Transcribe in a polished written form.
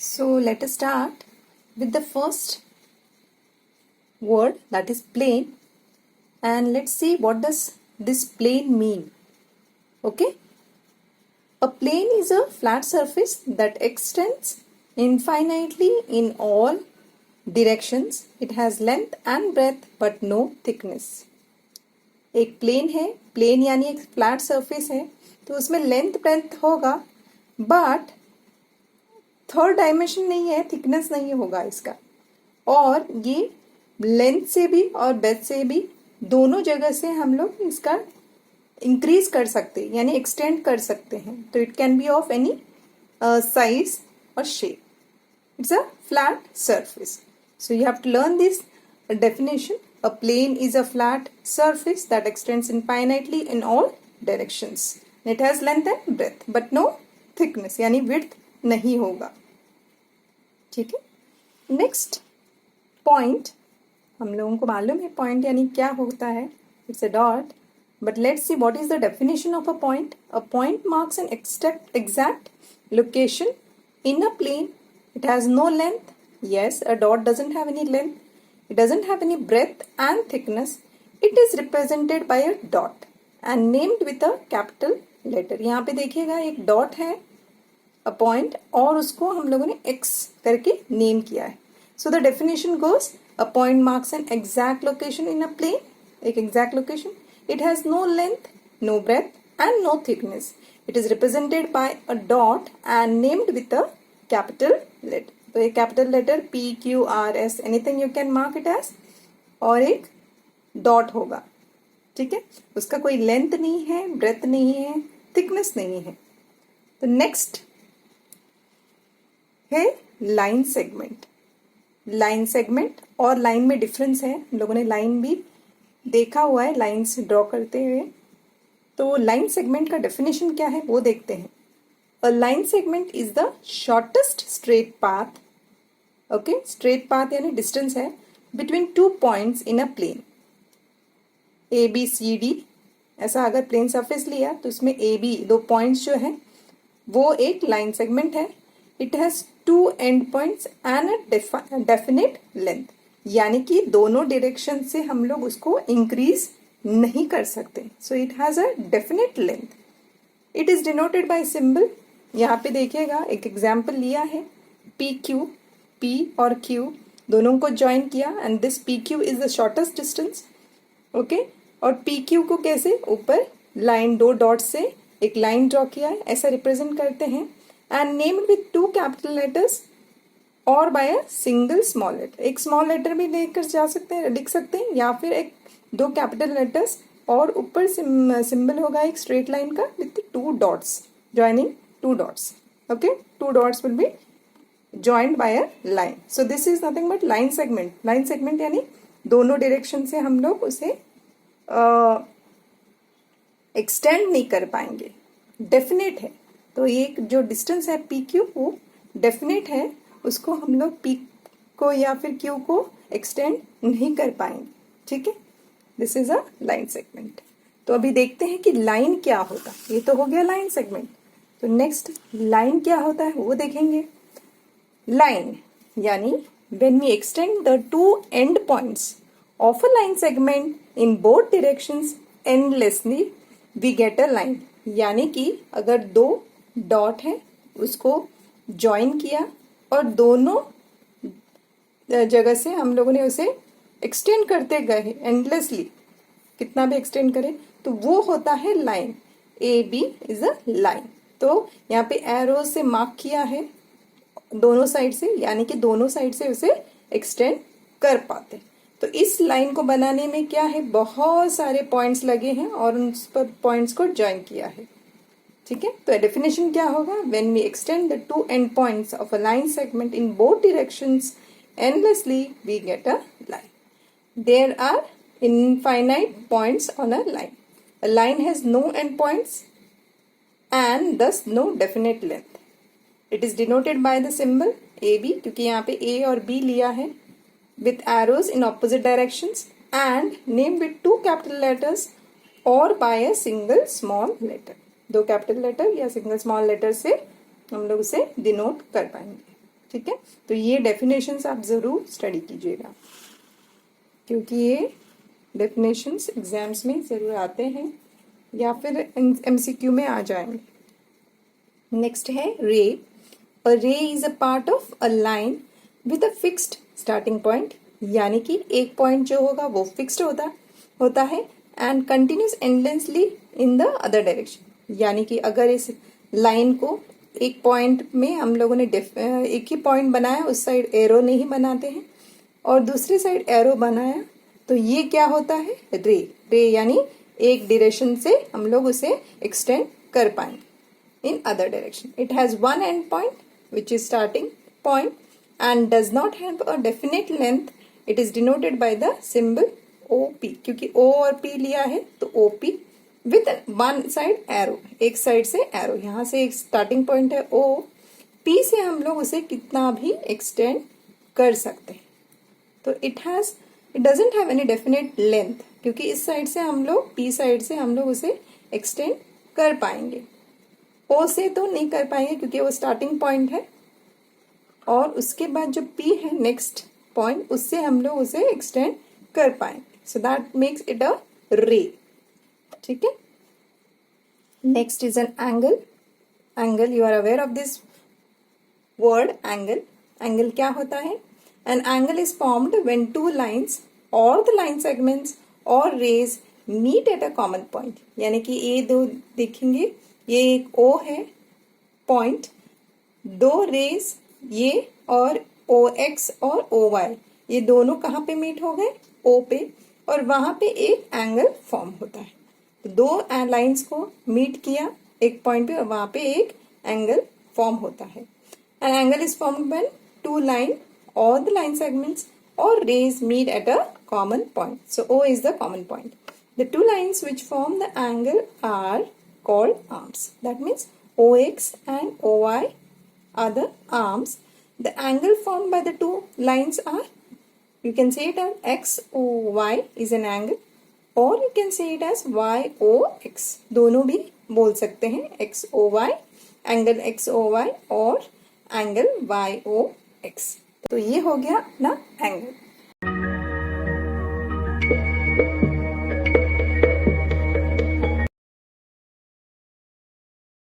So let us start with the first word, that is plane, and let's see what does this plane mean. Okay, a plane is a flat surface that extends infinitely in all directions. It has length and breadth but no thickness. एक plane है, plane यानी एक flat surface है, तो उसमें length breadth होगा but third dimension नहीं है, थिकनेस नहीं होगा इसका। और ये लेंथ से भी और ब्रेथ से भी दोनों जगह से हम लोग इसका इंक्रीज कर सकते हैं, यानी एक्सटेंड कर सकते हैं। तो it can be of any size और shape. It's a flat surface. So you have to learn this definition. A plane is a flat surface that extends infinitely in all directions. It has length and breadth but no thickness, यानी width नहीं होगा। ठीक है। Next point, हम लोगों को मालूम है पॉइंट यानी क्या होता है, it's a dot. But let's see what is the definition of a point. A point marks an exact location in a plane. It has no length. Yes, a dot doesn't have any length. It doesn't have any breadth and thickness. It is represented by a dot and named with a capital letter. यहाँ पे देखिएगा एक dot है, a point, और उसको हम लोगों ने x करके name किया है. So the definition goes, a point marks an exact location in a plane. एक exact location. It has no length, no breadth and no thickness. It is represented by a dot and named with a capital letter. तो एक capital letter P, Q, R, S, anything you can mark it as, और एक dot होगा। ठीक है, उसका कोई length नहीं है, ब्रेथ नहीं है, थिकनेस नहीं है। तो नेक्स्ट है लाइन सेगमेंट। लाइन सेगमेंट और लाइन में डिफरेंस है, हम लोगों ने लाइन भी देखा हुआ है, लाइंस ड्रॉ करते हुए। तो लाइन सेगमेंट का डेफिनेशन क्या है वो देखते हैं। A line segment is the shortest straight path, okay, straight path यानी distance है between two points in a plane. A, B, C, D, ऐसा अगर प्लेन सरफेस लिया तो इसमें A, B दो पॉइंट्स जो है वो एक लाइन सेगमेंट है। It has two end points and a definite length, यानी कि दोनों डायरेक्शन से हम लोग उसको इंक्रीज नहीं कर सकते। So it has a definite length. It is denoted by symbol. यहाँ पे देखिएगा एक एग्जाम्पल लिया है, पी क्यू, पी और क्यू दोनों को ज्वाइन किया and this P Q is the shortest distance. Okay, और पी क्यू को कैसे ऊपर लाइन दो डॉट से एक लाइन ड्रॉ किया है, ऐसा रिप्रेजेंट करते हैं and named with two capital letters और by a single small letter. एक स्मॉल लेटर भी लेकर जा सकते हैं, लिख सकते हैं, या फिर एक दो कैपिटल लेटर्स और ऊपर सिंबल होगा एक स्ट्रेट लाइन का with to dots joining two dots. Okay, two dots will be joined by a line. So this is nothing but line segment. Line segment यानी दोनों डायरेक्शन से हम लोग उसे एक्सटेंड नहीं कर पाएंगे, डेफिनेट है। तो ये जो डिस्टेंस है पी क्यू वो डेफिनेट है, उसको हम लोग पी को या फिर क्यू को एक्सटेंड नहीं कर पाएंगे। ठीक है, this is a line segment. तो अभी देखते हैं कि लाइन क्या होता। ये तो हो गया लाइन सेगमेंट। तो नेक्स्ट लाइन क्या होता है वो देखेंगे। लाइन यानी when we extend the two end points of a line segment in both directions endlessly we get a line. यानी कि अगर दो डॉट है उसको ज्वाइन किया और दोनों जगह से हम लोगों ने उसे एक्सटेंड करते गए एंडलेसली, कितना भी एक्सटेंड करें तो वो होता है line. A B is a line. तो यहाँ पे एरो से मार्क किया है दोनों साइड से, यानी कि दोनों साइड से उसे एक्सटेंड कर पाते। तो इस लाइन को बनाने में क्या है, बहुत सारे पॉइंट्स लगे हैं और उन पर पॉइंट्स को ज्वाइन किया है। ठीक है, तो डेफिनेशन क्या होगा, when we extend the two end points of a line segment in both directions endlessly we get a line. There are infinite points on a line. A line has no end points and thus no definite length. It is denoted by the symbol AB, क्योंकि यहाँ पे A और B लिया है, with arrows in opposite directions and named with two capital letters or by a single small letter. दो capital letter या single small letter से हम लोग उसे डिनोट कर पाएंगे। ठीक है, तो ये डेफिनेशंस आप जरूर स्टडी कीजिएगा, क्योंकि ये डेफिनेशंस एग्जाम्स में जरूर आते हैं या फिर एमसीक्यू में आ जाएंगे। नेक्स्ट है रे। अ रे is a part of a line with a fixed starting point, यानी कि एक पॉइंट जो होगा वो फिक्स्ड होता है and continuous endlessly in the other direction. यानी कि अगर इस लाइन को एक पॉइंट में हम लोगों ने एक ही पॉइंट बनाया, उस साइड एरो नहीं बनाते हैं और दूसरी साइड एरो बनाया, तो ये क्या होता है, रे। रे यानी एक डायरेक्शन से हम लोग उसे एक्सटेंड कर पाएंगे in other direction. It has one and point which is starting point and does not have a definite length. It is denoted by the symbol OP, क्योंकि O और P लिया है तो OP with one side arrow, एक side से arrow. यहां से एक स्टार्टिंग पॉइंट है O, P से हम लोग उसे कितना भी एक्सटेंड कर सकते हैं। तो it doesn't have any definite length, क्योंकि इस साइड से हम लोग P साइड से हम लोग उसे एक्सटेंड कर पाएंगे। O से तो नहीं कर पाएंगे क्योंकि वो स्टार्टिंग पॉइंट है, और उसके बाद जो P है नेक्स्ट पॉइंट, उससे हम लोग उसे एक्सटेंड कर पाएंगे। So that makes it a ray. ठीक है, next is an angle. Angle, you are aware of this word angle. Angle क्या होता है? An angle is formed when two lines और द लाइन सेगमेंट्स और rays meet at a common point. यानी कि ये दो देखेंगे, ये एक O है पॉइंट, दो रेज ये और OX और OY, ये दोनों कहाँ पे मीट हो गए? O पे, और वहां पे एक एंगल फॉर्म होता है। तो दो लाइंस को मीट किया एक पॉइंट पे और वहां पे एक एंगल फॉर्म होता है। An angle is formed when two line और द लाइन सेगमेंट्स और rays meet at a common point. So O is the common point. The two lines which form the angle are called arms. That means OX and OY are the arms. The angle formed by the two lines are, you can say it as XOY is an angle, or you can say it as YOX. दोनों भी बोल सकते हैं, XOY, angle XOY और angle YOX। तो ये हो गया अपना एंगल।